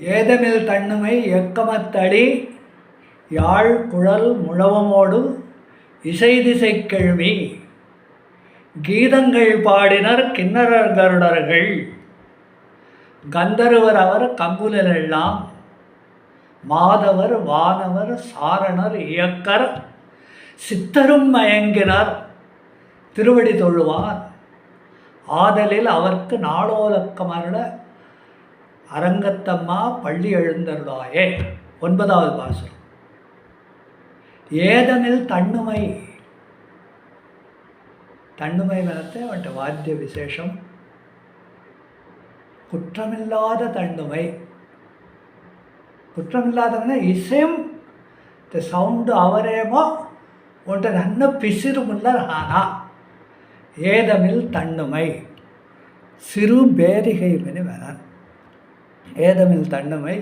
ஏதமில் தன்னுமை எக்கமத்தடி யாழ் குழல் முழவமோடு இசைதிசைக் கெழுமி கீதங்கள் பாடினர் கிண்ணறர் கருடர்கள் கந்தருவர் அவர் கங்குலெல்லாம் மாதவர் வானவர் சாரணர் இயக்கர் சித்தரும் மயங்கினர் திருவடி தொழுவார் ஆதலில் அவர்க்கு நாளோலக்கமருள அரங்கத்தம்மா பள்ளி எழுந்தருளாயே. 9வது பாசுரம். ஏதமில் தன்னுமை மனத்தை அவன்கிட்ட வாத்திய விசேஷம் குற்றமில்லாத தன்னுமை. குற்றமில்லாதவன இசையும் சவுண்டு அவரேமோ ஒன்று நன்ன பிசிறுமுல்ல ஆனா ஏதமில் தன்னுமை சிறு பேரிகை மணி வேணான். ஏதமில் தன்னுமை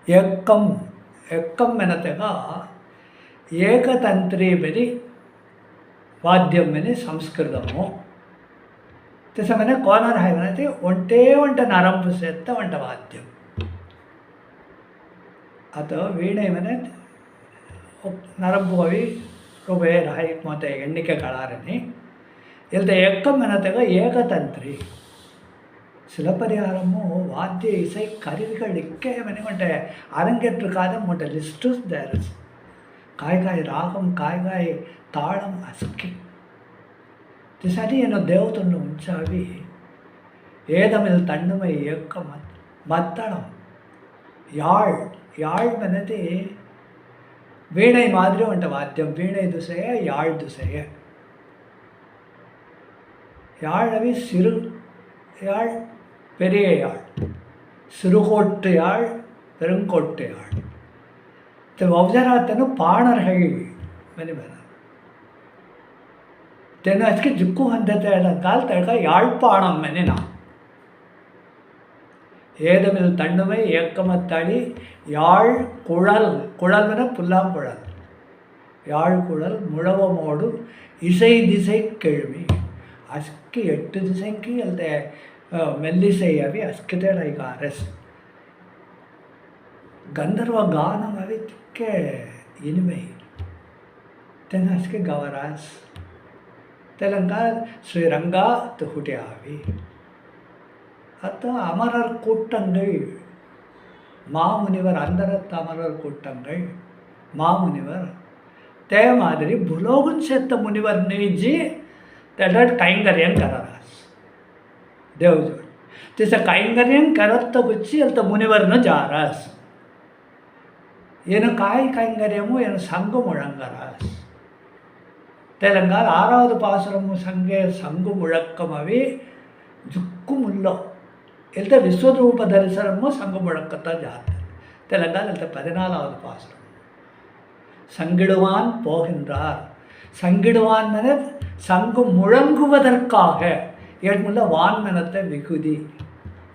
எக்கம் ಎನತೆಗ ಏಕತಂತ್ರಿ ಬರಿ ವಾದ್ಯಂ ಮನೆ ಸಂಸ್ಕೃತము తెసమనే కోనర్ హైవనతి ఒంట నరంపు సేత్త వంట వాద్యం అతో ವೀಣೆ ಮನೆ ನರಂಪು ಅವಿ ರೂಪೇ ರಾಯಿ ಮತ್ತೆ ಎಣ್ಣಿಕೆ ಕಳಾರನಿ ಇಲ್ದ ಎಕ್ಕಂ ಮನತೆಗ ಏಕತಂತ್ರಿ சிலப்பதிகாரமோ வாத்திய இசை கருவிகள் இக்கேமனே வந்துட்டு அரங்கேற்றுக்காத உங்கள்கிட்ட லிஸ்ட்டு தேர்ஸ் காய்காய் ராகம் காய்காய் தாளம் அசுக்கி திசரி என்னோ தேவத்தொன்று உಂಚಾವಿ ஏதமில் தன்னுமை இயக்க மத்தளம் யாழ் மனது வீணை மாதிரி வந்துட்ட வாத்தியம் வீணை துசைய யாழ் துசைய யாழவி சிறு யாழ் பெரிய யாழ் சிறுகோட்டு யாழ் பெருங்கோட்டு யாழ் ವೌಜರಾತನು ಪಾಣರ್ಹಳ್ಳಿ ಮನೆ ಬೇಡ ತೆನು ಅದಕ್ಕೆ ಜುಕ್ಕು ಹೊಂದತೆ ಕಾಲ್ ತಳ್ಕ ಯಾழ்ப்பாணம் ಮನೆ ನಾ ஏதமில் தன்னுமை ஏக்கமத்தாளி யாழ் குழல் மன புல்லாங்குழல் யாழ் குழல் முழவமோடு இசை திசை ಕೆಳುಮಿ ಅಸ್ಕಿ 8 ದಿಸೆಂಕಿ ಅಲ್ಲದೆ ಮೆಲ್ಲಿಸೈ ಅವಿ ಅಸ್ಕಿತೇಳ ಈಗ ಅರಸ್ ಗಂಧರ್ವ ಗಾನಂ ಅವಿ ತಿಕ್ಕೆ ಇನಿಮೈ ತೆನ ಅಸ್ಕೆ ಗವರಾಸ್ ತೆಲಂಗಾಣ ಶ್ರೀರಂಗ ತುಹುಟಿ ಆವಿ ಅತ್ತ ಅಮರರ್ ಕೂಟ್ಟಂಗಳ್ மாமுனிவர் அந்தரத்து அமரர் கூட்டங்கள் மாமுனிவர் தே மாதிரி புலோகன் சேர்த்த முனிவர் நீஜி त्याला कांगर्यन करारास देवजोड तिचं कांगर्यन करत गुच्ची अल्त मुनिवरनं जारास ಏನು ಕಾಯಿ ಕೈಂಗರ್ಯಮು ಏನು ಸಂಗು ಮುழங்கராஸ் தெலுங்கால் 6வது பாசுரமு சங்கே சங்கு முழக்கமவி ஜுக்கு முல்லோ எல்த விஸ்வரூப தரிசனமு சங்கு முழக்கத்த ஜாத்த தெலுங்கால் எல்த 14வது பாசுரம் சங்கிடுவான் போகின்றார் சங்கிடுவான் மன சங்கு முழங்குவதற்காக ஏற்முள்ள வான்மனத்தை விகுதி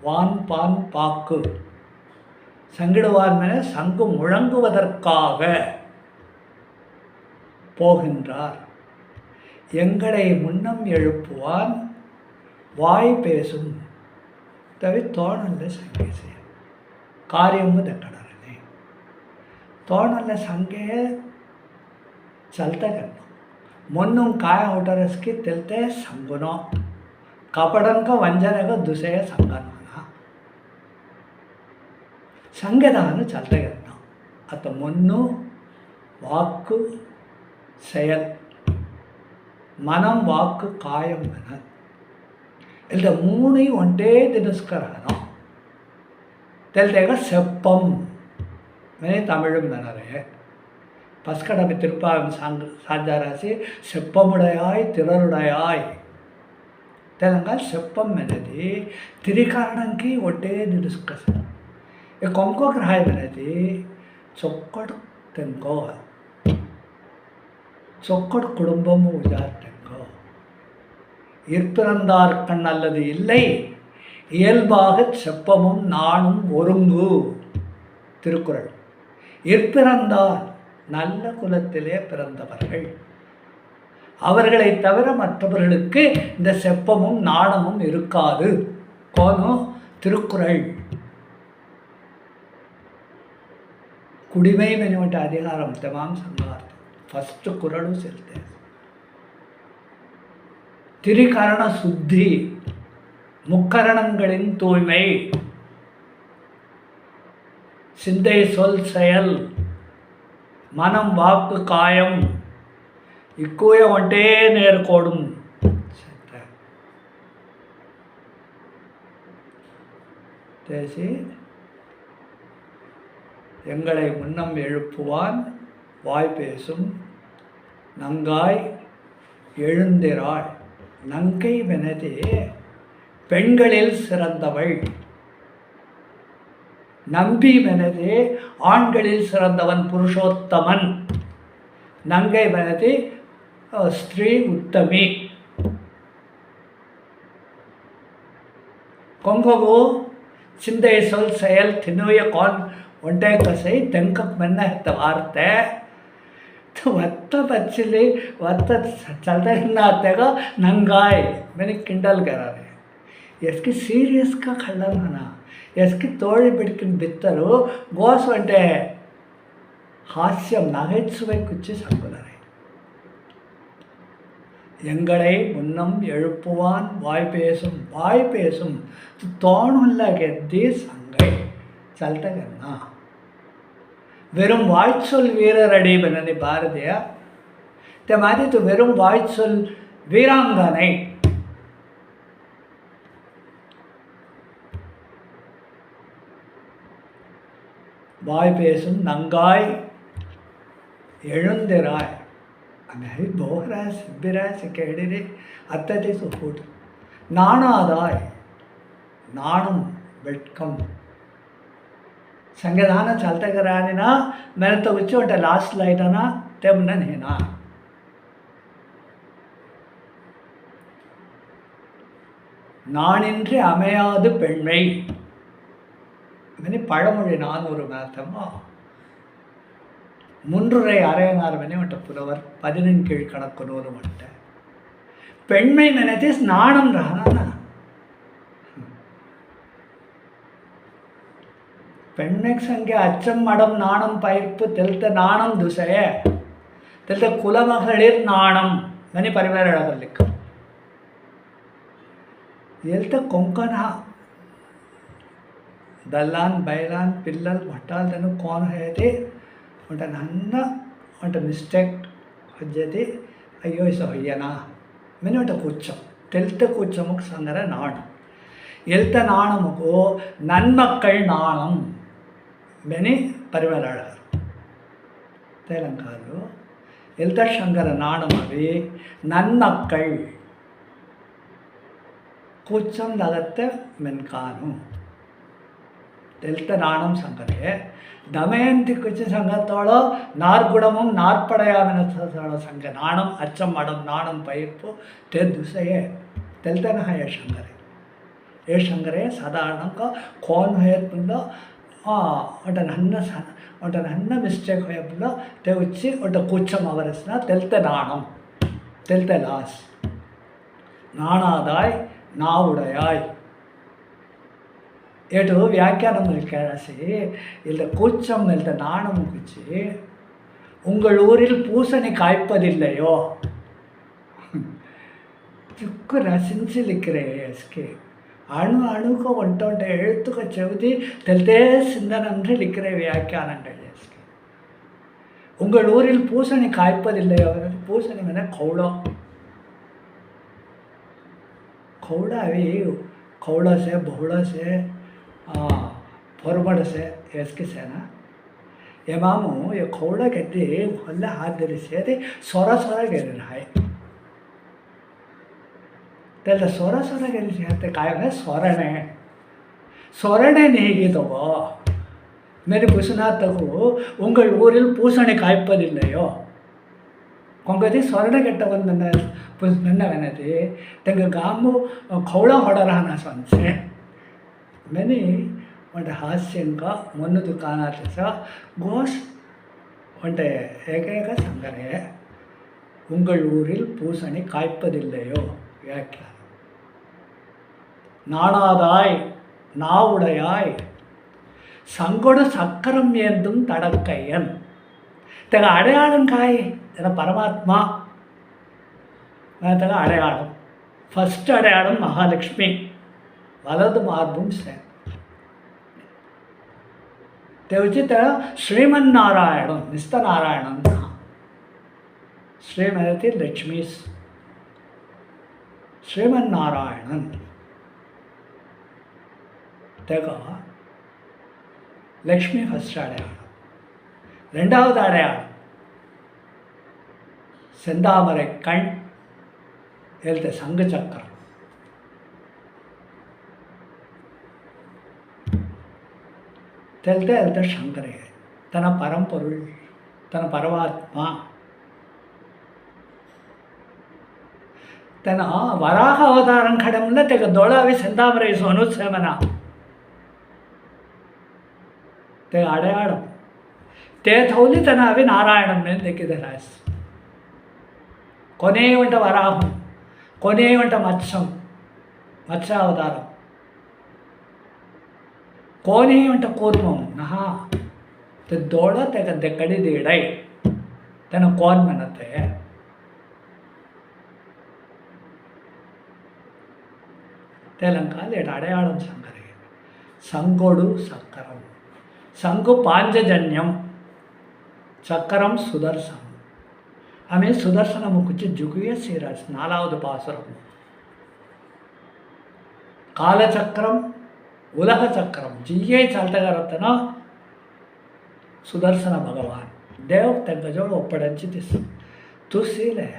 வான் பான் பாக்கு சங்கிடுவான் மன சங்கு முழங்குவதற்காக போகின்றார் எங்களை முன்னம் எழுப்புவான் வாய் பேசும் தவி தோணல்ல சங்கே செய்ய ಕಾರ್ಯము ದಕ್ಕಡರನೆ ತೋಣಲ್ಲ ಸಂಗೆ ಚಲ್ತಗನ್ನು ಮೊನ್ನು ಕಾಯ ಹೊಟರಸ್ಕಿ ತೆಲ್ತೆ ಸಂಗುನೋ ಕಪಡಂಕ ವಂಜನೆಗ ದುಸೆಯ ಸಂಗನೋನ ಸಂಗೆದಾನು ಚಲ್ತಗನ್ನು ಅತ್ತ ಮೊನ್ನು வாக்கு செயல் மனம் வாக்கு காயம் என இந்த மூணையும் ஒன்றே தினஸ்கரணம் தெல்தேக செப்பம் மே தமிழும் மெனரே பஸ்கடமை திருப்பாவும் சாஞ்சாராசி செப்பமுடையாய் திரளுடையாய் தெலங்கால் செப்பம் மெனதி திரிகாரணంకి ஒட்டே దినుస్కసన ఇంకొక రాయి மெனதி చొక్కడు తెంకో சொக்கடு குடும்பமும் உஜார்த்தங்கோ இருப்பிறந்தார் கண் அல்லது இல்லை இயல்பாக செப்பமும் நானும் ஒருங்கு திருக்குறள் இருப்பிறந்தார் நல்ல குலத்திலே பிறந்தவர்கள் அவர்களை தவிர மற்றவர்களுக்கு இந்த செப்பமும் நாணமும் இருக்காது கோனோ திருக்குறள் குடிமை மெனுவட்ட அதிகாரம் தமாம் சங்கார்த்தம் ஃபஸ்ட்டு குறளும் செலுத்தே திரிகரண சுத்தி முக்கரணங்களின் தூய்மை சிந்தை சொல் செயல் மனம் வாக்கு காயம் இக்கூய ஒன்றே நேர்கோடும் தேசி எங்களை முன்னம் எழுப்புவான் வாய் பேசும் நங்காய் எழுந்திராள் நங்கை வெனதே பெண்களில் சிறந்தவள் நம்பி வெனதே ஆண்களில் சிறந்தவன் புருஷோத்தமன் நங்கை வெனதே ஸ்திரீ உத்தமி கொங்கவோ சிந்தை சொல் செயல் தின்னுய கான் ஒன்றே கசை தெங்க மென்ன வார்த்தை वत्त बच्चले वत्त चलता नातेगा नंगाय मैंने किंडल करा रहे इसकी सीरियस का खड़ा ना इसकी तोड़ी बिड़किन बित्तरू गोस वंटे हास्यम नகைச்சுவை कुछ संबंध எங்களை முன்னம் எழுப்புவான் வாய் பேசும் தோணுள்ள கெத்தி சங்கை चलता करना வெறும் வாய்ச்சொல் வீரரடி பண்ணி பாரதியா ते மாதிரி तो வெறும் வாய்ச்சொல் வீராங்கனை வாய் பேசும் நங்காய் எழுந்திராய் अभी बोहरा सिब्बिरा सिकेड़े अत्ते सुफूट नाणादाय नाणम बेटकम संविधान चलते करानी ना मैंने तो उच्च उठे लास्ट लाइट ना तेम नहीं ना नानिன்றி அமையாது பெண்மை मैंने பழமொழி 400 மேத்தமா முன்றுரை அரையனார் மெனவட்ட புலவர் 11 கீழ் கணக்கு நூறு மட்ட பெண்மை மெனதே ஸ்நானம் ரஹனா பெண்மை संगे அச்சம் மடம் நாணம் பயிர்ப்பு தெல்த நாணம் துசைய தெல்த குலமகளிர் நாணம் மெனி பரிவார எழுதலிக்கு எல்த கொங்கனா दल्लान बैलान पिल्लल भट्टाल तनु कौन है थे उन्टा नन्ना उन्टा मिस्टेक हज्जते अय्यो इस होयना मैंने उन्टा कुच्छम तेल्ते कुच्छमुक संगरा नाण एल्त नाणमुको नन्मक्कल नाणम मैंने परिवार तेलंगानो एल्त संगर नाणमवे नन्मक्कल कुच्छम लगते मेनकानु तेल्त नाणम संगरे दमयंती कुछ संगतोड़ो नार्गुणमुम नार्पड़यामिन संग नाणम अच्छम मडम नाणम पयिर्पु ते दुसये तेल्तन है ये संगरे साधारण का कौन है पुल्लो ओट नन्न मिस्टेक है पुल्लो ते उच्ची ओट कुच्छम अवरसना तेल्त नाणम तेल्त लास नाणादाय नाउडयाय ஏட்டு வியாக்கியானம் கேளாசி இல்லை கூச்சம் இல்லை நாணம் குச்சி உங்கள் ஊரில் பூசணி காய்ப்பதில்லையோ துக்கு ரசிச்சு லிக்கிறேன் எஸ்கே அணு அணுக்க ஒன்றை எழுத்துக்க செவுதி தெல்தே சிந்தனன்று லிக்கிற வியாக்கியானங்கள் எஸ்கே உங்கள் ஊரில் பூசணி காய்ப்பதில்லையோ பூசணி மேலே கௌளம் கௌடாவே कौड़ा से बहुड़ा से फॉरवर्ड से इसके से ना ये मामू ये कौड़ा कहते भले हाथ दे से थे सोरा सोरा कह रहा है तेरे सोरा सोरा कह रहे थे काय है सोरने नहीं की तो वो मेरे पूछना तक उंगल ऊरिल पूछने कायपदिल्लयो ಕೊಂಗದಿ ಸ್ವರ್ಣ ಕೆಟ್ಟವನ್ ನನ್ನ ವೆನದಿ ತೆಂಗ ಗಾಮು ಕೌಳ ಹೊಡರಹನ ಸಂಸೆ ಮೆನಿ ಒಂಟೆ ಹಾಸ್ಯಂಗ ಮೊನ್ನು ದುಕಾನಾತ ಸ ಗೋಷ್ ಒಂಟೆ ಏಕೈಕ ಸಂಗರೆ உங்கள் ஊரில் பூசணி காய்ப்பதில்லையோ வியாக்கியானம் நாணாதாய் நாவுடையாய் சங்கொடு சக்கரம் ஏந்தும் தடக்கையன். தக அடையாளம் காய் என பரமாத்மா தக அடையாளம். ஃபஸ்ட் அடையாளம் மகாலட்சுமி, வலது மார்பும் சேர். तेवची त्या श्रीमन्नारायण निस्तनारायण श्री म्हणजे लक्ष्मी श्रीमन्नारायण तेगा लक्ष्मी फस्ट अடையாளம். ரெண்டாவது அடையாளம் செந்தாமரை கண் எழுத்த சங்கு சக்கரம். தெல்தே எழுத்த சங்கரே தன பரம்பொருள் தன பரமாத்மா तन वराह अवतारं खडमला तेग दोळावी सेंदामरे सोनू सेमना ते अडयाडम ते थौली तन अवी नारायणं मेन देखिदरास कोने वंट वराहं कोने वंट मत्स्यं मत्स्य अवतारं कोने वंट कूर्मं नहा ते दोळ तेग देकडी देडै तन कोन मनते तेलंकाल अड़याड़म संगरे संगोडु सक्करम संगु पांचजन्यम सक्करम सुदर्शन आमे सुदर्शन मुकुच जुगुय सीरस नालावद पासुरम कालचक्रम उलह चक्रम जिये चलतगरतन सुदर्शन भगवान देव तंगजोड़ ओप्पडंचि तुस्सीले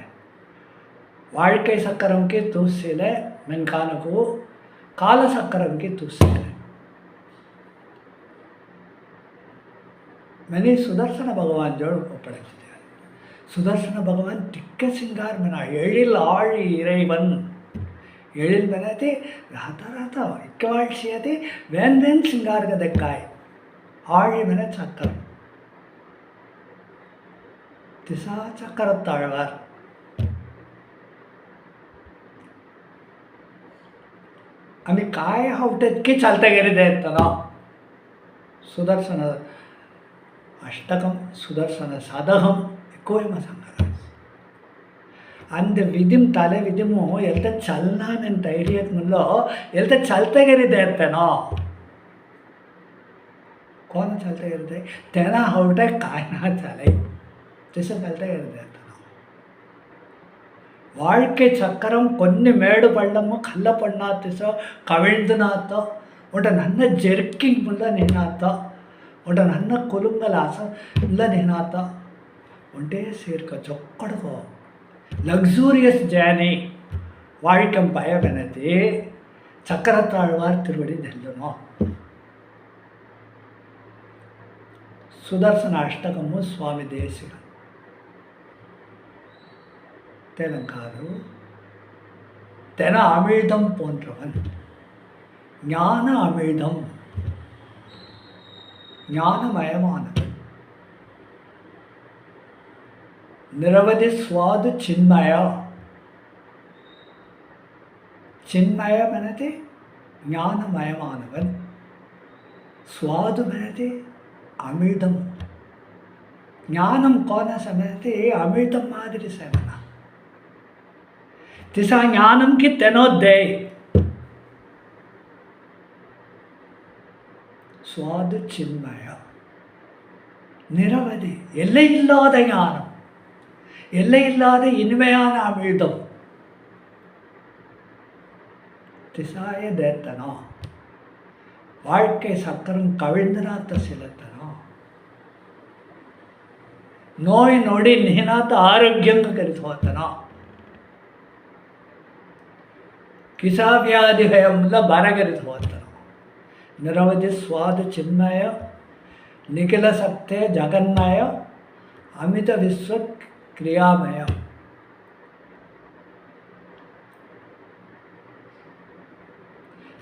वाळ्कै सक्करम के तुस्सीले मेनकानकु काल सक्करम की तुस्से मैंने सुदर्शन भगवान जोड़ पढ़े सुदर्शन भगवान दिक्क सिंगार मना एழில் ஆழி இறைவன் एழில் मनाते राता राता इक्कवाळ्सियते वेन वेन सिंगार का देखाय ஆழி मने चक्कर तिसा चक्कर ताळवार आम्ही काय हावटेत की चालता गेले आहेत ना सुदर्शन अष्टकम सुदर्शन साधकम ఎక్కువ సంగతి ಅಂದ ವಿಧಿಮ್ ತಲೆ ವಿಧಿಮು ಎಲ್ತ ಚಲನ ನನ್ನ ಧೈರ್ಯದ ಮುಲ್ಲೋ ಎಲ್ತ ಚಲ್ತಾಗಿರಿದೆ ಅಂತನೋ कोण चलतागिरिದೆ तेना हावटे काय ना चाले तसं चलतागिरिದೆ ಅಂತ வாழ்க்கை சக்கரம் కొన్ని మేడు పళ్ళము కళ్ళ పಣ್ಣాతిస కవిழ்దునాత ఉంట నన్న జెర్కింగ్ ముల్ల నినాత ఉంట నన్న కొలుంగలాస ముల్ల నినాత ఉంటే సీర్క చొక్కడుకో லக்ஸூரியஸ் ஜேர்னி வாழ்க்கம் பயவெனது சக்கரத்தாழ்வார் திருவடி நெல்லுனோம் சுதர்சன அஷ்டகமு சுவாமி தேசிகன் தெலங்காரு தென அமிழ்தம் போன்றவன் ஞான அமிழ்தம் ஞானமயமானவன் நிரவதி சுவாது சின்மய சின்மயமனது ஞானமயமானவன் சுவாதுமனது அமிழ்தம் ஞானம் கோன சமயத்தை அமிழ்தம் மாதிரி சேமனா திசா ஞானம் கி தெனோதே சுவாது சின்மய நிரவதி எல்லையில்லாத ஞானம் எல்லையில்லாத இனிமையான அமிழ்தம் திசாய தேத்தனோ வாழ்க்கை சக்கரம் கவிழ்ந்தனாத்த சிலத்தனோ நோய் நொடி நினாத்த ஆரோக்கியம் கரிசோத்தனோ ಕಿಸಾ ವ್ಯಾಧಿ ಭಯಂಲ ಬರಗರಿದು ಹೋತನು ನಿರವಧಿ ಸ್ವಾದ ಚಿನ್ಮಯ ನಿಖಿಲ ಸತ್ಯ ಜಗನ್ಮಯ ಅಮಿತ ವಿಶ್ವ ಕ್ರಿಯಾಮಯ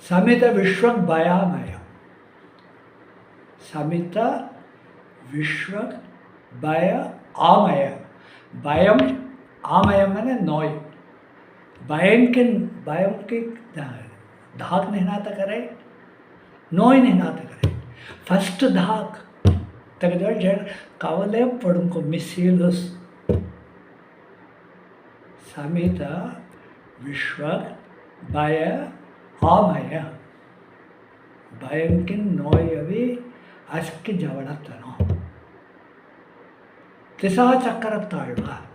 ಸಮಿತ ವಿಶ್ವ ಭಯಾಮಯ ಸಮಿತ ವಿಶ್ವ ಭಯ ಆಮಯ ಭಯಂ ಆಮಯ ಮನೆ ನೋಯ್ भयम के धाक नहीं नाता करे नोय नहीं नाता करे फर्स्ट धाक तेगेजवळ कावले पडूंक मिसिलूस समीत विश्व भय आमय भयंकिन नोयवी अस्कि जवड़तनो திசா சக்கரத்தாழ்வார்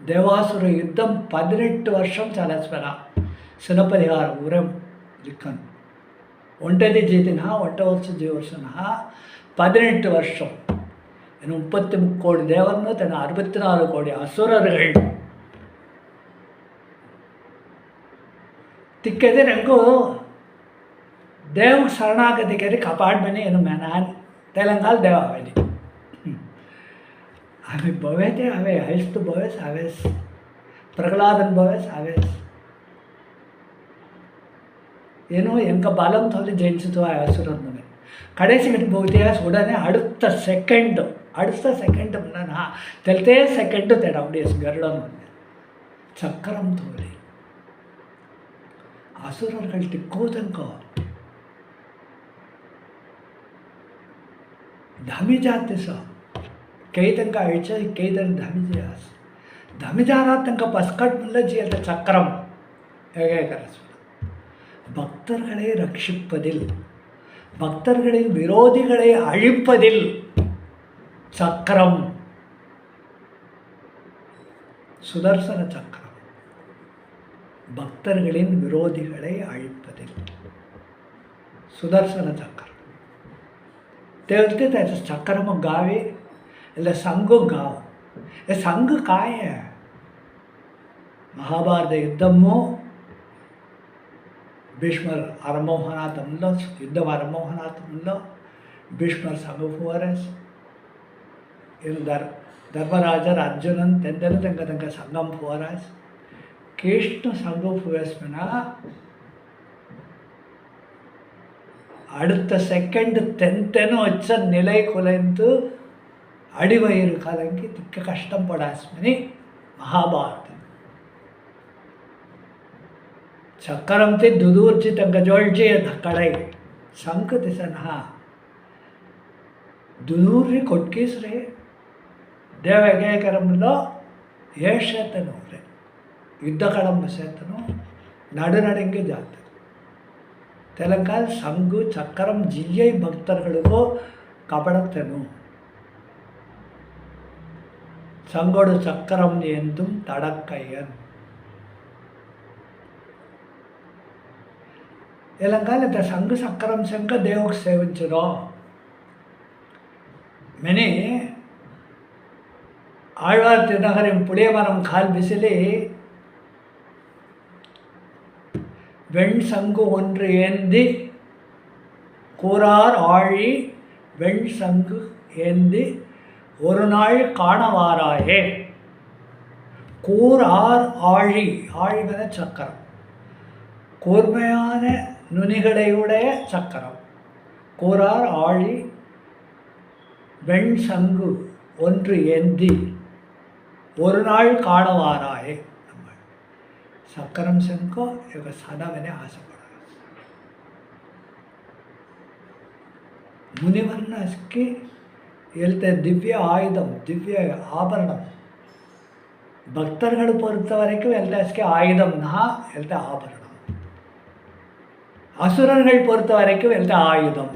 தேவாசுர யுத்தம் 18 வருஷம் ಚಲಸ್ವರ ಸಿನಪರಿಹಾರ ಊರಂ ಲಿಖನ್ ಒಂಟದಿ ಜೀತಿನ ಒಟ್ಟ ವರ್ಷ ಜೀವರ್ಷನ 18 வருஷம் ಇನ್ನು 33 கோடி தேவர்னு தன் 64 கோடி அசுரர்கள் ತಿಕ್ಕದೆ ನಂಗೂ ದೇವ ಶರಣಾಗತಿಗೆ ಕಪಾಡ್ಮನೆ ಏನು ನಾನು तेलंगाल देवा हवेली आम्ही बवे ते हांवें हायस तूं बवेस हांवेस प्रल्हादन बवेस हांवेस ಏನು ಎಂಕ ಬಾಲಂ ತೊಲೆ ಜಯಿಸಿತು ಆ ಅಸುರನ್ನು ಕಡೆಸಿ ಗಂಟೆ ಬಹುತೇಕ ಉಡನೆ அடுத்த செகண்ட் முன்னா தெல்தே செகண்ட் தேட அப்படியே கருடன் சக்கரம் தோலை அசுரர்கள் திக்கோதங்கோ धामी जाते स कई तंका आयच्या कई तरी धामी आस धामी जाणार तंका पसकट म्हणलं जी आता चक्रम हे काय करायचं ಭಕ್ತರುಗಳೇ ರಕ್ಷಿಪ್ಪದಿಲ್ ಭಕ್ತರುகளின் விரோதிகளை அழிப்பதில் சக்கரம் சுதர்சன சக்கரம் பக்தர்களின் விரோதிகளை அழிப்பதில் சுதர்சன சக்கரம் ते बोलते त्याचं चक्र मग गाव आहे એટલે સંઘ ગાવ એ સંઘ काय आहे మహాభారత యుద్ధము భీష్మర్ ఆరంభోహనాథంలో యుద్ధం ఆరంభోహనాథంలో భీష్మర్ సంఘ फुवारेस ಏನು ಧರ್ಮರಾಜರ ಅರ್ಜುನನ್ ತೆಂದನು ತಂಗ ಸಂಗम फुवारेस ಕೃಷ್ಣ ಸಂಘ फुवेस म्हणा அடுத்த செகண்ட் தென்தென்னு வச்ச நிலை குலைந்து அடிவயிறு கலங்கி திக்க கஷ்டம் படாஸ்மனி மகாபாரதம் சக்கரம் ते दुदूरची गजवळची धकडे संक दिसन हा दुदूर रे कोटकीस रे देव हेगेकरंलो येशेतनो रे युद्ध कळम बसेतनो ನಡುನಡೆಂಗೆ ಜಾತ್ರೆ ತೆಲಂಗಾಣ ಸಂಘು ಚಕ್ಕರಂ ಜಿಲ್ಲೆಯ ಭಕ್ತರುಗಳಿಗೂ ಕಬಡತ್ತನು ಸಂಗೋಡು ಚಕ್ಕರಂ ಎಂದು ತಡಕ್ಕಯ್ಯನ್ తెలంగాణ సంఘ సక్కరం శంక దేవుకు సేవించరు మెని ఆళ్వార్ తిరునగరం పుడియ మనం కాలు బిసిలి வெண் சங்கு ஒன்று ஏந்தி கூறார் ஆழி வெண் சங்கு ஏந்தி ஒரு நாள் காணவாராயே கூறார் ஆழி ஆழிவன சக்கரம் கூர்மையான நுனிகளையுடைய சக்கரம் கூறார் ஆழி வெண் சங்கு ஒன்று ஏந்தி ஒரு நாள் காணவாராயே சக்கரம் செங்கோ இவங்க சதாவனே ஆசைப்படுறாங்க முனிவர்னஸ்க்கு எழுத்த திவ்ய ஆயுதம் திவ்ய ஆபரணம் பக்தர்கள் பொறுத்த வரைக்கும் எழுத்தாஸ்க்கு ஆயுதம்னா எழுத்த ஆபரணம் அசுரர்கள் பொறுத்த வரைக்கும் எழுத்த ஆயுதம்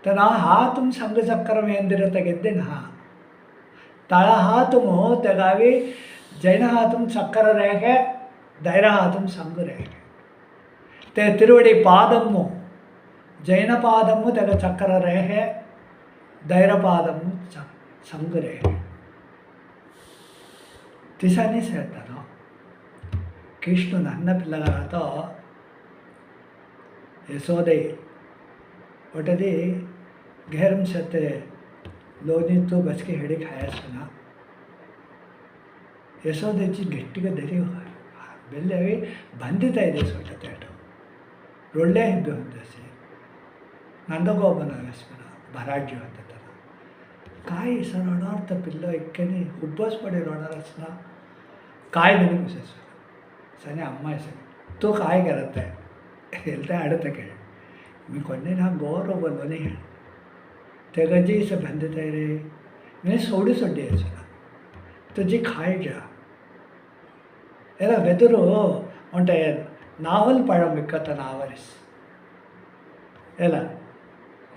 तन हा तुम संघ चक्रम ಎಂದಿರ ತೆಗೆದ್ದಿನ तळ हातुमो तेगावी जैन हातुम चक्कर रेखे धैर्य हातुम संघ रेखे ते तिरुवड़ी पादमु जैन पादमु तेग चक्कर रेखे धैर्य पादमु संघ रेखे तिसनी सेर्तारो कृष्ण नन्न पिल्लगारतो यशोदे ಒಟ್ಟದಿ ಗೇರಂ ಸತ್ತೆ ಲೋನಿತ್ತು ಬಸ್ಗೆ ಹಿಡಿ ಖಾಯಸ್ನ ಯಶೋದೆಚ್ಚಿ ಗಟ್ಟಿಗೆ ದರಿ ಬೆಲ್ಲೆವಿ ಬಂದಿತಾ ಇದೆ ಸೊಟ್ಟ ತೇಟ ಒಳ್ಳೆ ಹೆಬ್ಬೆ ಹೊಂದಸಿ ನಂದಗೋಪನ ಹಸ್ಮನ ಭರಾಜ್ಯ ಹೊಂದತನ ಕಾಯಿ ಸರ್ ಒಣಾರ್ಥ ಪಿಲ್ಲ ಇಕ್ಕನಿ ಹುಬ್ಬಸ್ ಪಡಿ ಒಣರಸ್ನ ಕಾಯಿ ಬೆಲೆ ಮುಸಸ್ವ सनी अम्मा से तू काय करत आहे हेल्थ अडतं खेळ मी कोणी ना गौरव बोललो नाही हे ते गजीचं बंदत आहे रे मी सोडी यायचं तुझी खायजा ಎಲ್ಲ ಬೆದರು ಒಂಟೆ ನಾವಲ್ ಪഴം ವಿಕ್ಕತ್ತ ನಾವರಿಸ್ ಎಲ್ಲ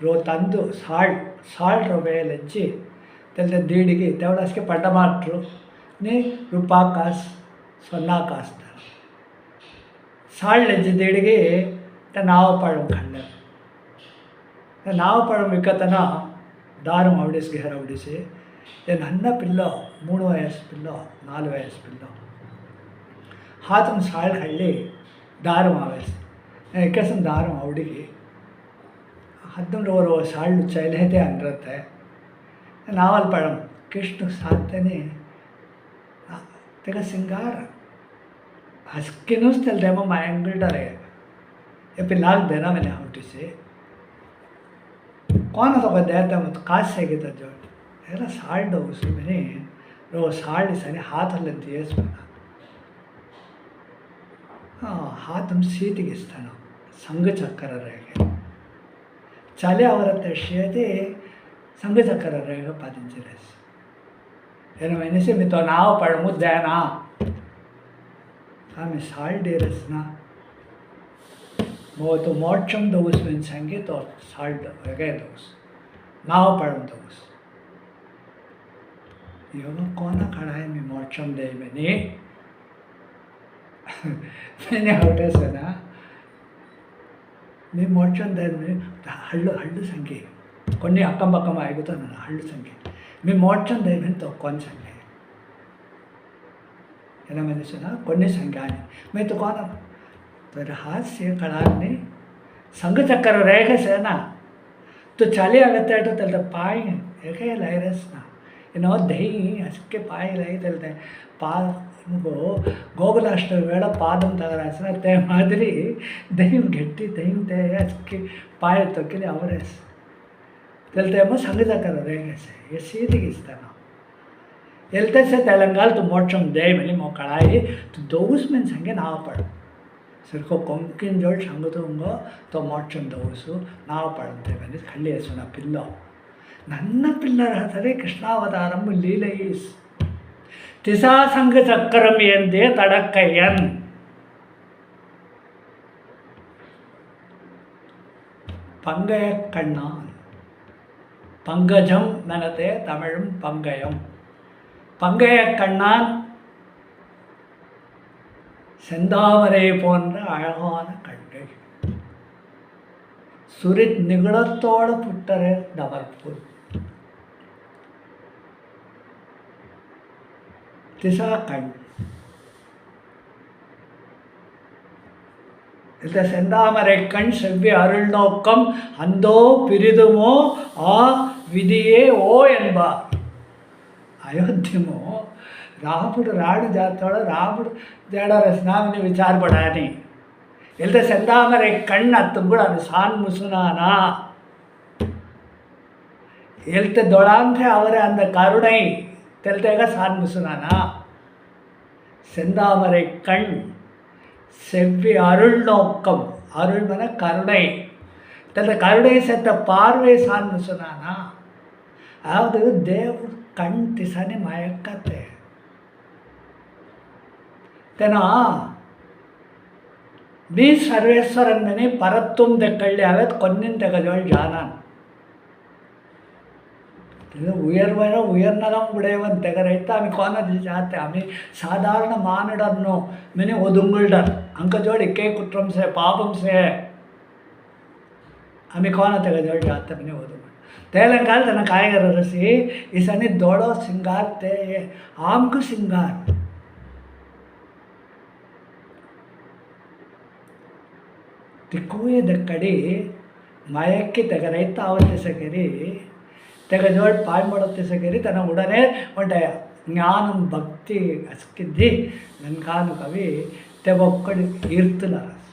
रो ತಂದು ಸಾಲ್ಟ್ ರೊವೆಯಲ್ಲಚ್ಚಿ तेल दीडिगे तेवढाच की पड्डा माट्रू नी रुपा कास सोन्ना कास्तार साळ्ळेच्ची दीडिगे ते नावपळं खंडर ते नावपळं विकतना दारू आवडीस घेर आवडीसे ये नन्न पिल्लो 3 वयस पिल्लो 4 वयस पिल्लो हातून साळ खाल्ली दारू आवेस एकेसन दारू आवडीगे 11 साळ्ळु चैलते अंडरते नावल पळं कृष्ण साधने तेका सिंगार हस्किनूच तेलतेमो मायंगल्डरे ये पिल्लाक देना मैंने आवटीसे कौन तो देता मत काश सेगिता जो ಎಲ್ಲ ಸಾಲ್ಟ್ ಅವಸು ಮನೆ ರೋ ಸಾಲ್ಟ್ ಸರಿ ಹಾತಲ್ಲಿ ದೇಸ್ಬೇಡ ಹಾತಂ ಸೀಟಿಗೆ ಇಸ್ತಾನ ಸಂಘ ಚಕ್ಕರ ರೇಖೆ ಚಲೆ ಅವರ ತಶ್ಯತೆ ಸಂಘ ಚಕ್ಕರ ರೇಖೆ ಪಾದಿಂಚಿರಸ್ ಏನು ಮೆನಿಸಿ ಮಿತೋ ನಾವು ಪಳಮುದ್ದೇನಾ ಆಮೆ ಸಾಲ್ಟ್ ಇರಸ್ನ तो मोक्षम दोस में संगे तो साल्ट वगैरह दोस नाव पढ़म दोस योग कौन खड़ा है मैं मोक्षम दे मैंने होटे से ना मैं मोक्षम दे में हल्लू संगे कोन्नी अक्कम पक्कम आएगा ना हल्लू संगे मैं मोक्षम दे में तो कौन संगे है ना मैंने सुना कोन्नी संज्ञा मैं तो कौन तर हाथ से कड़ाने संग चक्कर रहेगा से ना तो चले आगते तो तेलते पाए एक लाइरस ना इनो दही असके पाए रही तेलते पाद को गोकुलाष्ट वेड़ पादम तगरासना ते मादरी दही गट्टी दही ते असके पाए तो के लिए आवरेस तेलते मो संग चक्कर रहेगा से ये सीधी किस्ता ना एलते से तेलंगाल तो मोक्षम दे मिली मो कड़ाई तो दोस में संगे ना पड़ सिर्को कोंकिन जोड़ संगतुंगो तो मोक्षम दोसु नाव पड़ते बनी खल्ली सुन पिल्लो नन्न पिल्लर हतरे कृष्णावतारम लीलईस तिसा संग चक्करम एंदे तडक्कयन पंगय कण्णान पंगजम मनते तमिळुम पंगयम पंगय कण्णान செந்தாமரை போன்ற அழகான கண்கள் சுரித் நிகுணத்தோடு புட்டரே டமர்பூர் திசா கண் இந்த செந்தாமரை கண் செவ்வி அருள் நோக்கம் அந்தோ பிரிதுமோ ஆ விதியே ஓ என்பார் அயோத்தியமோ रावण राड जाता रावण देड़ा रसना में विचार पड़ा नहीं इल्ते सेंदामरे कण्ण तुंगुड़ा सान मुसुनाना इल्ते दोड़ांथे आवरे अंद करुणै तेलतेगा सान मुसुनाना सेंदामरे कण्ण सेव्वी अरुள் नोक्कम अरुள் मन करुणै तेलते करुणै सेत्त पार्वे सान मुसुनाना अदावदु देवरु कण्ण तिसने मयक्कते तेना मी सर्वेश्वरन में परत्तुम देक्कल्ले आवेत कोन्निन तेगजोळ जानान उयर्वैर उयर्नरम उडेवन तेगरैता आमी कोनदि जाते आमी साधारण मानडन्नो मेने ओदुंगुल्डर अंक जोड़ इक्के कुट्रम से पापम से आमी कोन तेगजोळ जाते मेने ओदुंगुल्डर तेलंगाल तना कायगर रसी इसनी दोड़ो सिंगार ते आमकु सिंगार तिकुए दक्कड़ी मयक्की तेगरैता आवते सकेरी तेगजोड़ पाय मोड़ते सकेरी तना उड़ने उंटे ज्ञानम भक्ति अस्किद्दी ननकानु कवि तेवक्कड़ी ईर्तुलारस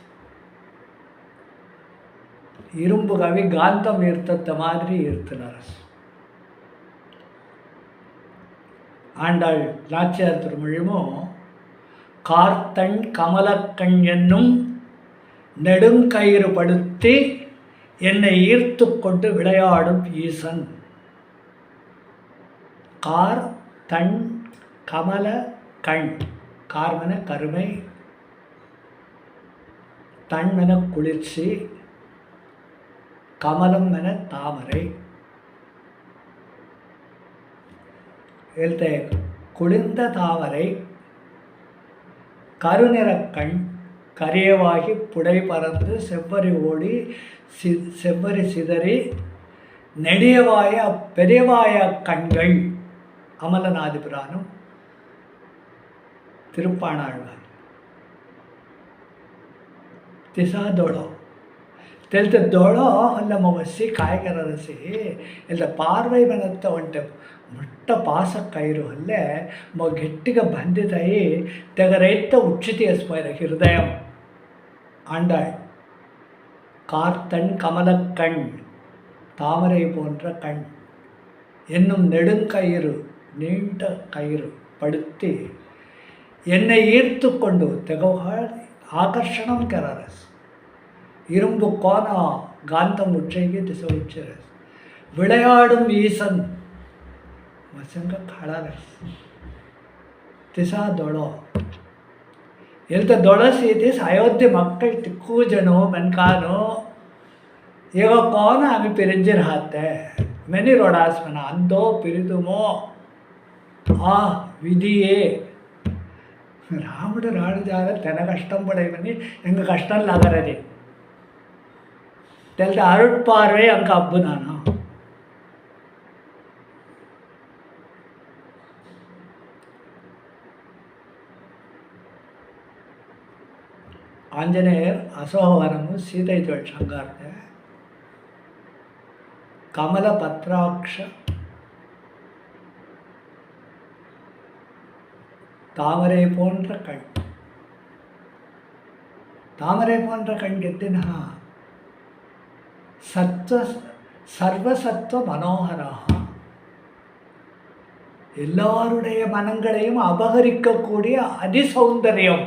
इरुंबु कवि गांतम ईर्तत्त मादिरी ईर्तुलारस आंडाळ नाच्यार तिरुमळिमो கார்த்தண் கமலக்கண் என்னும் நெடுங்கயிறு படுத்தி என்னை ஈர்த்து கொண்டு விளையாடும் ஈசன். கார் தன் கமல கண், கார்மன கருமை, தன்மென குளிர்ச்சி, கமலம் என தாமரை. எழுத்த குளிர்ந்த தாமரை, கருநிறக்கண், கரியவாகி புடை பறந்து செவ்வரி ஓடி செவ்வரி சிதறி நெடியவாய பெரியவாய கண்கள். அமலநாதிபுராணம், திருப்பாணாழ்வார். तिसा दोळो तेलते दोळो अल्ल मगसी काय कररसी इल्ल पार्वै बनत्त उंटे मुट्ट पास कयरु अल्ले मग गट्टिगा बंदितई तेगरैत्त उच्चिति अस्मैर हृदयम आंडाळ கார்த்தன் கமலக்கண், தாமரை போன்ற கண் என்னும் நெடுங்கயிறு, நீண்ட கயிறு படுத்தி என்னை ஈர்த்து கொண்டு தெகவுகள் ஆகர்ஷணம் கரரஸ். இரும்பு கோண காந்தம் உச்சைக்கு திசை உச்சரஸ். விளையாடும் ஈசன் மசங்க கழரஸ். திசா தொழோ ಎಲ್ತ ದೊಳಸೀತಿ ಅಯೋಧ್ಯೆ ಮಕ್ಕಳು ತಿಕ್ಕೂ ಜನೋ ಮೆನ್ಕಾನೋ ಈಗ ಕೋನ ಆమె పిరించిరహాతే మెని రోడాస్మన అందో పిరిదుమో ఆ విధియే. రాముడు రాడుజాగ తెన కష్టం పడేవని எங்க கஷ்டம் లాగరది தெல்த அருட்பார்வை அங்க அப்புதானா. ಆಂಜನೇಯರ್ ಅಸೋಹವನము ಸೀತೈತಳ ಶೃಂಗಾರತೆ ಕಮಲ ಪತ್ರಾಕ್ಷ தாமரை போன்ற கண். தாமரை போன்ற கண் கெத்தினா சத்வ சர்வசத்வ மனோகரா, எல்லாருடைய மனங்களையும் அபகரிக்கக்கூடிய அதிசௌந்தரியம்.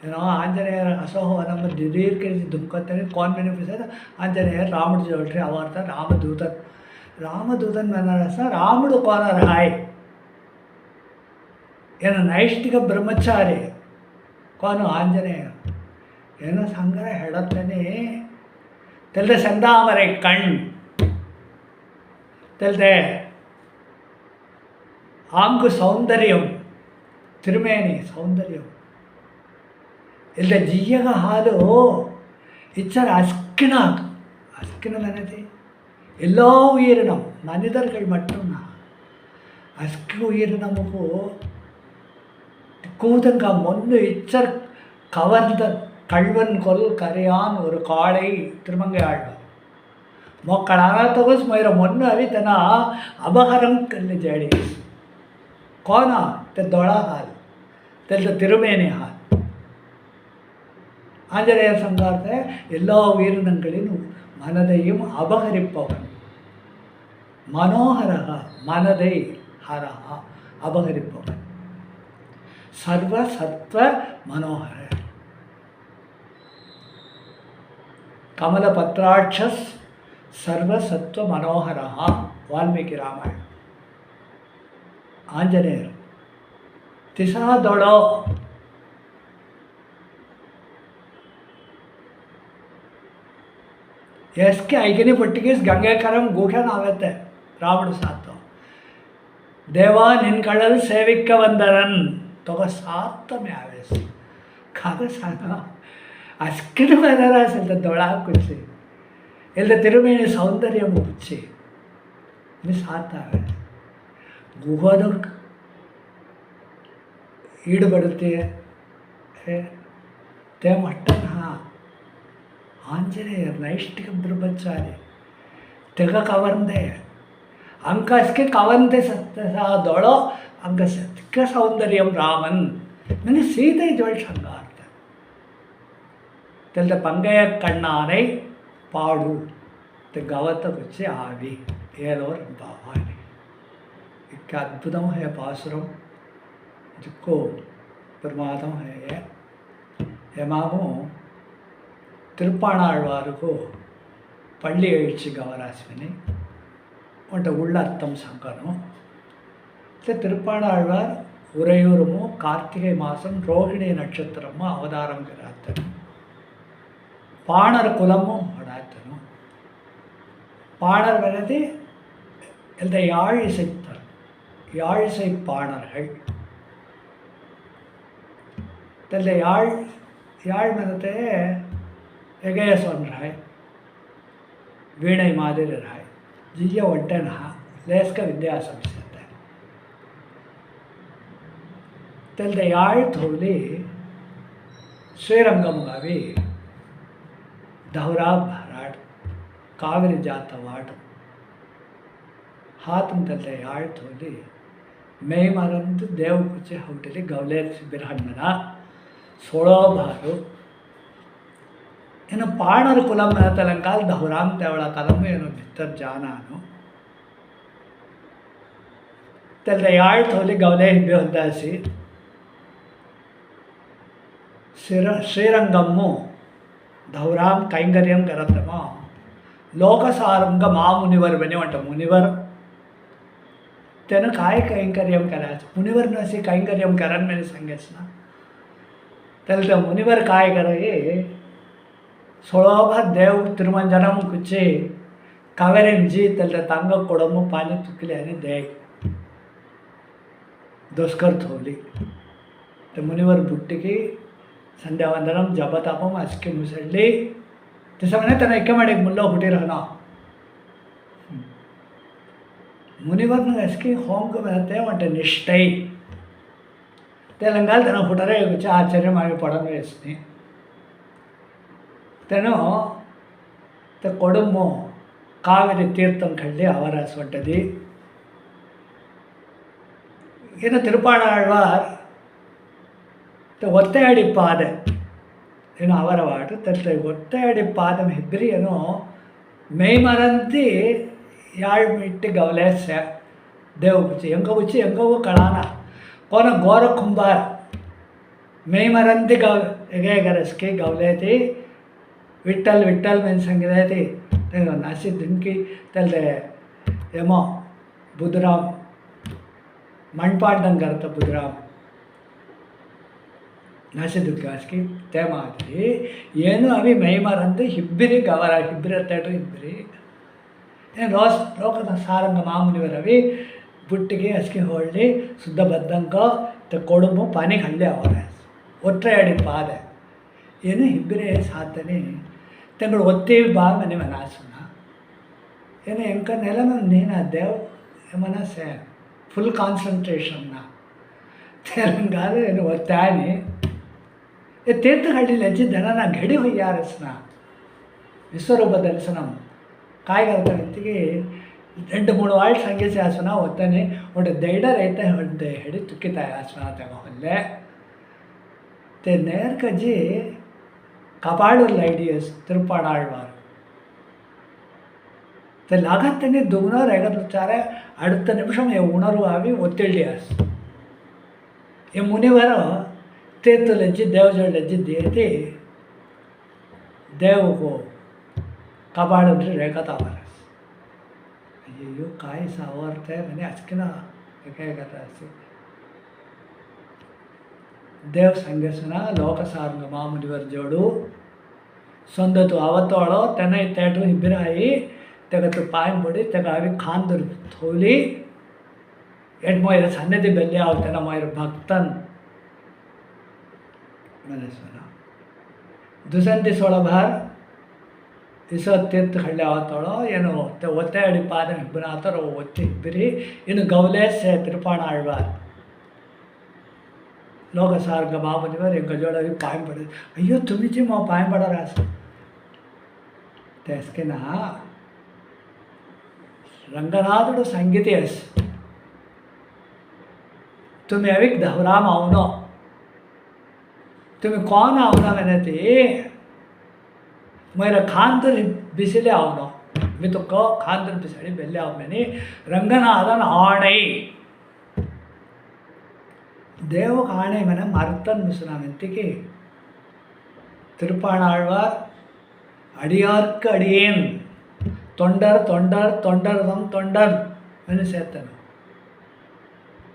ಏನೋ ಆಂಜನೇಯರ ಅಸೋಹವನಂ ದೀರ್ಘಿಸಿ ದುಃಖತ್ತನೆ कौन बेनिफिट आंजनेयर रामुడు जोड़े अवार्ता रामदूतन. रामदूतन मनरस रामुడు कौन रहाय ಏನು ನೈಷ್ಠಿಕ ಬ್ರಹ್ಮಚಾರಿ ಕೋನು ಆಂಜನೇಯ ಏನೋ ಸಂಗ್ರಹ ಹೇಳುತ್ತೇನೆ. ತೆಲ್ದೆ ಸಂದಾಮರೆ ಕಣ್, ತೆಲ್ದೆ ಆಂಗು ಸೌಂದರ್ಯಂ, ತಿರುಮೇನಿ ಸೌಂದರ್ಯಂ. ಇಲ್ಲ ಜಿಯ್ಯಗ ಹಾಲು ಇಚ್ಚರ ಅಸ್ಕಿನ ಅಸ್ಕಿನದನದೆ ಎಲ್ಲೋ உயிரினம் மனிதர்கள் மட்டும்தான். அஸ்கி உயிரினமுக்கு கூதங்க மொன்னு இச்சர் கவர்ந்த கள்வன் கொல் கரையான் ஒரு காளை திருமங்கை ஆழ்வார் ಮೊಕ್ಕಳಾಗ ತಗೋಸ್ ಮೈರ ಮೊನ್ನು ಅವಿ ತನ ಅಪಹರಂ ಕಲ್ಲಿ ಜಡಿ ಕೋನ ತೆ ದೊಳ ಹಾಲ್ ತೆಲ್ದ ತಿರುಮೇನಿ ಹಾಲ್. ஆஞ்சநேயர் சங்காரத்தை எல்லா உயிரினங்களின் மனதையும் அபகரிப்பவன். மனோகரகா மனதை ஹரஹா அபகரிப்பவன். சர்வ சத்வ மனோகர கமல பத்ராட்சஸ் சர்வ சத்வ மனோகரஹா. வால்மீகி ராமாயணம். ஆஞ்சநேயர் திசா தொழோ ಎಸ್ಕೆ ಐಗನಿ ಪಟ್ಟಿಗೆ ಗಂಗಾಕರಂ ಗೂಖನ್ ಆಗುತ್ತೆ ರಾವಣ ಸಾತು ದೇವ ನಿನ್ ಕಳಲ್ ಸೇವಿಕ್ಕ ಬಂದರನ್ ತೊಗ ಸಾತ್ತಮೆ ಆವೇಶ ಕಾಗ ಸಾನ ಅಸ್ಕಿನ ಬಂದರ ಅಸಲ್ತ ದೊಳ ಕುಚ್ಚಿ ಎಲ್ಲ ತಿರುಮೇನಿ ಸೌಂದರ್ಯ ಮುಚ್ಚಿ ನೀ ಸಾತಾವೆ ಗುಹೋದು ಈಡುಬಡುತ್ತೆ ತೇ ಮಟ್ಟನ ಆಂಜನೇಯರ್ ನೈಷ್ಠಿಕ ಬ್ರಹ್ಮಚಾರಿ ತೆಗ ಕವರ್ಂದೆ ಅಂಕಸ್ಗೆ ಕವಂದೆ ಸತ್ತದೊಳೋ ಅಂಕ ಸತ್ಯ ಸೌಂದರ್ಯಂ ರಾಮನ್ ನನಗೆ ಸೀತೆ ಜೋಳ್ ಶಂಗಾರ್ಥ தெல்ல பங்கைய கண்ணானை பாடு கவத்தை வச்சு ஆவி ஏதோர் பாவானி. இக்க அற்புதம் ஹே பாசுரம் जिसको प्रमादम है एमामु तिरुप्पाणाழ்வாருக்கு பள்ளி எழுச்சி கவராசிவினை உன்ட்ட உள்ள அர்த்தம் சங்கரம் திருப்பாணாழ்வார் உறையூருமோ கார்த்திகை மாதம் ரோகிணி நட்சத்திரமும் அவதாரங்கிறாத்தனும் பாணர் குலமும் படாத்தனும் பாணர் வரது இந்த யாழிசை பாணர்கள் இந்த யாழ் மனத்தை எகேஸ்வரன் ராய் வீணை மாதிரி ராய் ஜிய ஒட்டனா லேஸ்க வித்யாசம் तेल याळ थोली श्रीरंगमुगावी धवरा भराड कावेरी जात वाड हातम तेल याळ थोली मै मरंत देव कुचे होटली गवले बिरहन्नना 16 भारू ಏನು ಪಾಣರ ಕುಲಂ ತಲಂಕಾಲ ದಹುರಾಮ್ ತೆವಳ ಕಲಂ ಏನು ಭಿತ್ತರ್ ಜಾನಾನು ತೆಲ್ ಯಾಳ್ ಥೋಲಿ ಗವಲೆ ಹಿಬ್ಬೆ ಹೊದ್ದಾಸಿ ಶ್ರೀರಂಗಮ್ಮು धवराम कैंकर्यम करतमो लोकसारंग मुनिवर बने अंट मुनिवर तेन काय कैंकर्यम करायचं मुनिवर नसी कैंकर्यम करन मैंने सांगेस ना त्याला मुनिवर काय करे 16 देव तिरुमंजनम कुचे कावेरेंजी त्याला तांग कोडम पाणी तुकले आणि दे दोस्कर थोली ते मुनिवर बुट्टिकी संध्यावंदनम जपतापम अस्के मुसळली ते समने त्यांना एकेमाडे मुल्ला हुटी राहना मुनिवर अस्के होंग रहते म्हणते निष्ठई तेलंगाल त्यांना फुटरे आश्चर्य मागे पडन वेसनी तेनो ते कोडमो कावेरी तीर्थम कळली ಅವರ ಸೊಂಟದಿ ಏನು ತಿರುಪಾಣಾழ்ವಾರ್ ಒತ್ತೆಯಾಡಿ ಪಾದ ಏನು ಅವರ ವಾಟು ತಟ್ಟ ಒತ್ತೆಯಾಡಿ ಪಾದಂ ಹೆಬ್ರಿ ಏನೋ ಮೇಯ್ಮರಂತಿ ಯಾಳ್ ಮಿಟ್ಟಿ ಗವಲೇಸ ದೇವ್ ಉಚ್ಚಿ ಎಂಗವು ಕಳಾನ ಕೋನ ಗೋರ ಕುಂಬಾರ ಮೇಯ್ಮರಂತಿ ಎಗೆಗರಸ್ಕೆ ಗವಲೇತಿ विठ्ठल विठ्ठल मैंने संगीत थी नासी दिनकी तेल एमो बुधराम मंडपांडंग करता बुधराम नासी दुर्गास्की ते मादरी ಏನು ಅವಿ ಮೈಮರಂದು ಹಿಬ್ಬಿರಿ ಗವರ ಹಿಬ್ಬಿರಿ ಅತ್ತೇಟು ಹಿಬ್ಬಿರಿ ಏನು ಲೋಕದ ಸಾರಂಗ ಮಾಮುನಿವರವಿ ಬುಟ್ಟಿಗೆ ಹಸ್ಕಿ ಹೊಳ್ಳಿ ಶುದ್ಧ ಬದ್ದಂಕ ತ ಕೊಡುಂಬು ಪಾನಿ ಹಳ್ಳಿ ಅವರ ಒಟ್ಟರೆಯಾಡಿ ಪಾದ ಏನು ಹಿಬ್ಬಿರಿ ಸಾಧನೆ तेंगड़ ओत्ती बा मनी मनासुना ಏನು ಎಂಕ ನೆಲ ನೀನು ದೇವ್ ಮನಸ್ಸೆ ಫುಲ್ ಕಾನ್ಸಂಟ್ರೇಷನ್ನ ತೆಲಂಗಾಣ ಏನು ಒತ್ತಾನಿ तीर्थहಳ್ಳಿ लज्जिदना ना घडी होಯ್ಯಾರಸ್ನ विश्वरूप दर्शनम काय करता इतकी 2-3 वाळ सांगेचे आसना होताने ಒಂದು ದೈಡರ್ ಐತೆ ಹೊಡ್ದೆ ಹೆಡಿ ತುಕ್ಕಿತಾಯ ಆಸನ ತಗೊಳ್ಳೆ ते नेर कजी कपाड़ूर लाइडियस तिरुप्पाणाழ்வார் ते लागत त्यांनी दुगनर ऐकत विचारे அடுத்த நிமிஷம் ये उणर्व आवी ಒತ್ತಿಳ್ಳಿ आस ये मुनिवर तीर्थ लज्जी देवजड़ लज्जी देते देव को कपाड़ रेखत आवरस अయ్యో काय सावरते मैंने अचकिना काय करता देव संगसना लोकसारंग मामुनिवर जोडू संदतु आवतोळो तेना तेटू हिब्बिराई तेगत पायन बडी तेग आवी खांदर थोली एड मोयर सन्निधि बेल्ले आवतेना मोयर भक्तन मनसना दुसंति सोळभार इस तीर्थ हಳ್ಳಿ आवतोळो ಏನು ಒತ್ತೆ ಅಡಿ ಪಾದ ಹಿಬ್ಬನಾತರ ಒತ್ತಿ ಹಿಬ್ಬಿರಿ ಇನ್ನು ಗೌಲೇಸೆ ತಿರುಪಾಣಾழ்ವಾರ್ लोकसारंग मामुनिवर एंक जोड़ अभी पायम पड़े अयो तुम्हें जी माँ पायम पड़ा रास तेसके ना रंगनाथुडु संगीत यस तुम्हें अभी धवराम आवनो तुम्हें कौन आवना मैंने थी मेरा खानदर बिसिले आवनो मैं तो को खानदर बिसड़ी बेले आव मैंने रंगनाथन आड़ई தேவ காணை மன மறுத்தன் மிசுனாமெத்திக்கு திருப்பாணாழ்வார் அடியார்க்கு அடியேன் தொண்டர் தொண்டர் தொண்டர்தம் தொண்டர் అని ಸೇರ್ತನು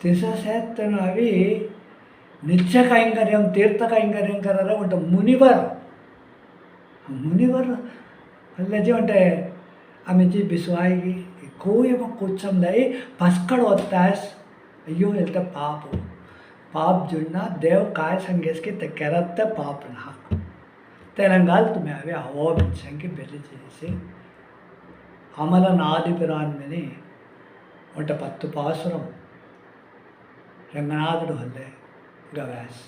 ತಿಸ ಸೇರ್ತನು ಅವಿ ನಿತ್ಯ ಕೈಂಕರ್ಯಂ ತೀರ್ಥ ಕೈಂಕರ್ಯಂ ಕರರ ಉಂಟು ಮುನಿವರ್ ಅಲ್ಲಜಿ ಉಂಟೆ ಆಮೇಜಿ ಬಿಸುವಾಯಿಗಿ ಕೋಯಮ ಕೂಚಂದೈ ಪಸ್ಕಡ್ ಒತ್ತಾಸ್ ಅಯ್ಯೋ ಹೇಳ್ತೆ पाप जुड़ना देव काय संगेस की करते पाप ना तेलंगाल तुम्हें अवे हवा बिछंगे बेली చేసి అమల నాది పిరాన్మిని ఒక 10 పాసురం రంగనాథుడు హల్లే గవాస్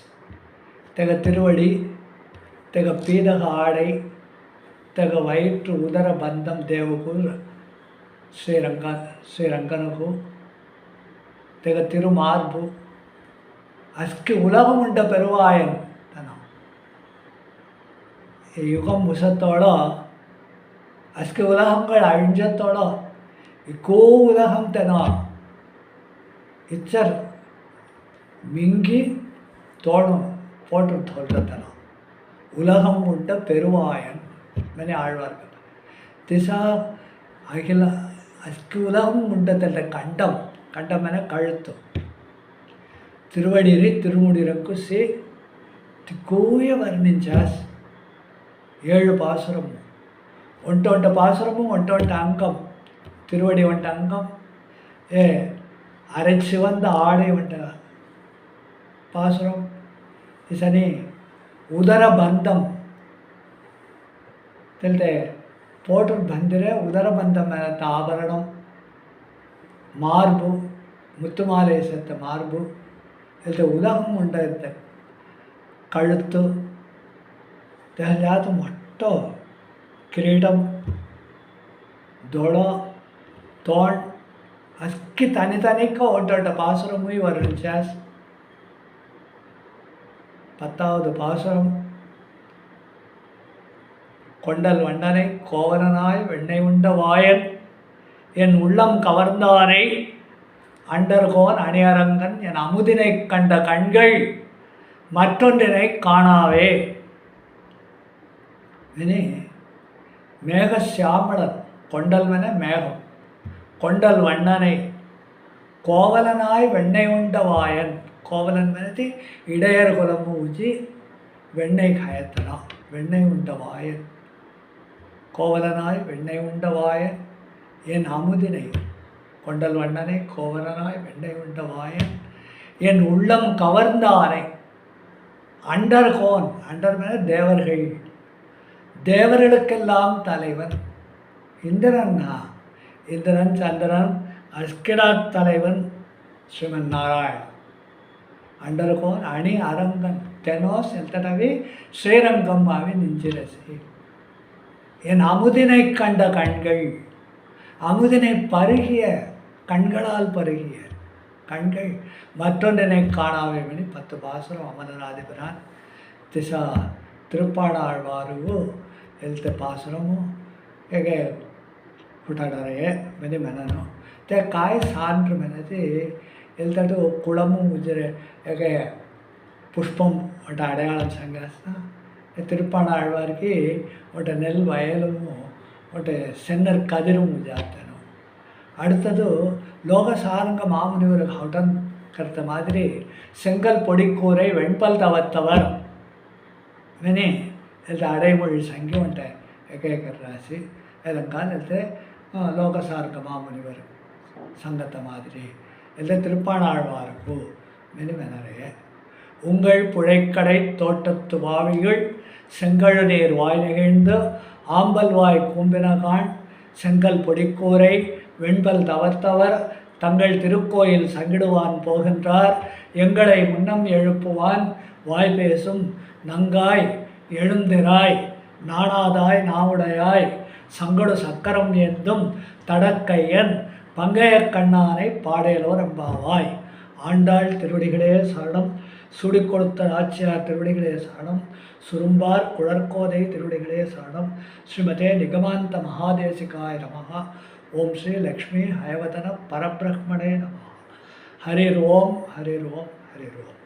తెగ తిరువడి తెగ పీదగ ఆడై తెగ వయిట్టు ఉదర బంధం దేవుకు శ్రీరంగనకు తెగ తిరుమార్బు அஸ்கி உலகம் உண்ட பெருவாயன் தனம் யுகம் முசத்தோட அஸ்கி உலகங்கள் அழிஞ்சத்தோட இக்கோ உலகம் தனம் இச்சர் மிங்கி தோணும் போட்டு சொல்றதனம் உலகம் உண்ட பெருவாயன் மனே ஆழ்வார்கள் திசா அகில அஸ்கி உலகம் உண்டதல்ல கண்டம் என கழுத்து திருவடிரை திருமுடிரக்கு சே திக்கோய வர்ணிஞ்சாஸ் 7 பாசுரமும் ஒன்ட்ட பாசுரமும் ஒன்ட்ட அங்கம் திருவடி ஒன்ட்ட அங்கம் அரை சிவந்த ஆடை ஒன்ட்ட பாசுரம் இசனி உதர பந்தம் ತಿಳಿದೆ ಪೋಟು ಬಂದಿರೆ ಉದರ ಬಂದ ಮೇಲೆ ಆಭರಣಂ ಮಾರ್ಬು ಮುತ್ತುಮಾಲೆ ಸತ್ತ ಮಾರ್ಬು ಇಲ್ಲದೆ ಉಲಹಂ ಉಂಡಿರುತ್ತೆ ಕழுத்து ದೇಹಜಾತ ಮೊಟ್ಟ ಕಿರೀಟಂ ದೊಳ தோள் அஸ்கி தனித்தனிக்க ஒட்டொட்ட பாசுரமும் வருஞ்சாஸ் 10வது பாசுரம் கொண்டல் வண்ணனை கோவலனாய் வெண்ணெய் உண்ட வாயன் என் உள்ளம் கவர்ந்தாரை அண்டர்கோன் அணியரங்கன் என் அமுதினை கண்ட கண்கள் மற்றொன்றினை காணாவே இனி மேகசியாமளன் கொண்டல் மன மேகம் கொண்டல் வண்ணனை கோவலனாய் வெண்ணெய் உண்ட வாயன் கோவலன் மனதி இடையர் குலம்பு ஊச்சி வெண்ணெய் காயத்தனா வெண்ணெய் உண்ட வாயன் கோவலனாய் வெண்ணெய் உண்ட வாயன் என் அமுதினை கொண்டல் வண்ணனை கோவலனாய் வெண்ணெய் உண்ட வாயன் என் உள்ளம் கவர்ந்தானை அண்டர்கோன் அண்டர் மேல தேவர்கள் தேவர்களுக்கெல்லாம் தலைவன் இந்திரன்னா இந்திரன் சந்திரன் அஸ்கிடா தலைவன் ஸ்ரீமன் நாராயண் அண்டர்கோன் அணி அரங்கன் தெனோஸ் எத்தனவே ஸ்ரீரங்கம் ஆவி நெஞ்சிரசி என் அமுதினை கண்ட கண்கள் அமுதினை பருகிய கண்களால் பருகிய கண்கள் மற்றொன்றினை காணாவே மணி 10 பாசுரம் அமரநாதிபுரான் திசா திருப்பாணாழ்வாருவு ಎಲ್ತೆ ಪಾಸುರಮು ಹೇಗೆ ಹುಟ್ಟಾಡರೆ ಮೆನೆ ಮೆನನು ತೆ ಕಾಯಿ ಸಾಂದ್ರ ಮೆನತಿ ಎಲ್ತಟು ಕುಳಮು ಉಜ್ಜರೆ ಹೇಗೆ పుష్పం ఒకటి అడయాళం సంగేస్తా తిరుప్పాణాழ்వారికి ఒకటి நெல் வயலும் ఒకటి சென்னர் கதிரும் ஜாத்தனும் அடுத்தது லோகசாரங்க மாமுனிவர் ஹவுடன் கருத்த மாதிரி செங்கல் பொடிக்கூரை வெண்பல் தவத்தவர் மெனி ಎಲ್ಲ ಅಡೆಮೊഴಿ ಸಂಖ್ಯೆ ಉಂಟೆ ಏಕೈಕರ ರಾಶಿ ಇದಕ್ಕಾಲ ಲೋಕಸಾರ್ಗ ಮಾಮುನಿವರು சங்கத்த மாதிரி எல்லாம் திருப்பாணாழ்வாருக்கு மெனுமெனரே உங்கள் புழைக்கடை தோட்டத்து வாவிகள் செங்கழு நீர் வாய் நெகிழ்ந்து ஆம்பல் வாய் கூம்பினகான் செங்கல் பொடிக்கூரை வெண்பல் தவத்தவர் தங்கள் திருக்கோயில் சங்கிடுவான் போகின்றார் எங்களை முன்னம் எழுப்புவான் வாய் பேசும் நங்காய் எழுந்திராய் நாணாதாய் நாவுடையாய் சங்கடு சக்கரம் ஏந்தும் தடக்கையன் பங்கைய கண்ணானை பாடையலோர் எம்பாவாய் ஆண்டாள் திருவடிகளே சரணம் சுடி கொடுத்த ஆச்சியார் திருவடிகளே சரணம் சுரும்பார் குழற்கோதை திருவடிகளே சரணம் ஸ்ரீமதே நிகமாந்த மகாதேசிகாய நமஹ ஓம் ஸ்ரீ லக்ஷ்மி ஹயவதன பரபிரஹ்மணே நமஹ ஹரிர் ஓம் ஹரிர் ஓம் ஹரிர் ஓம்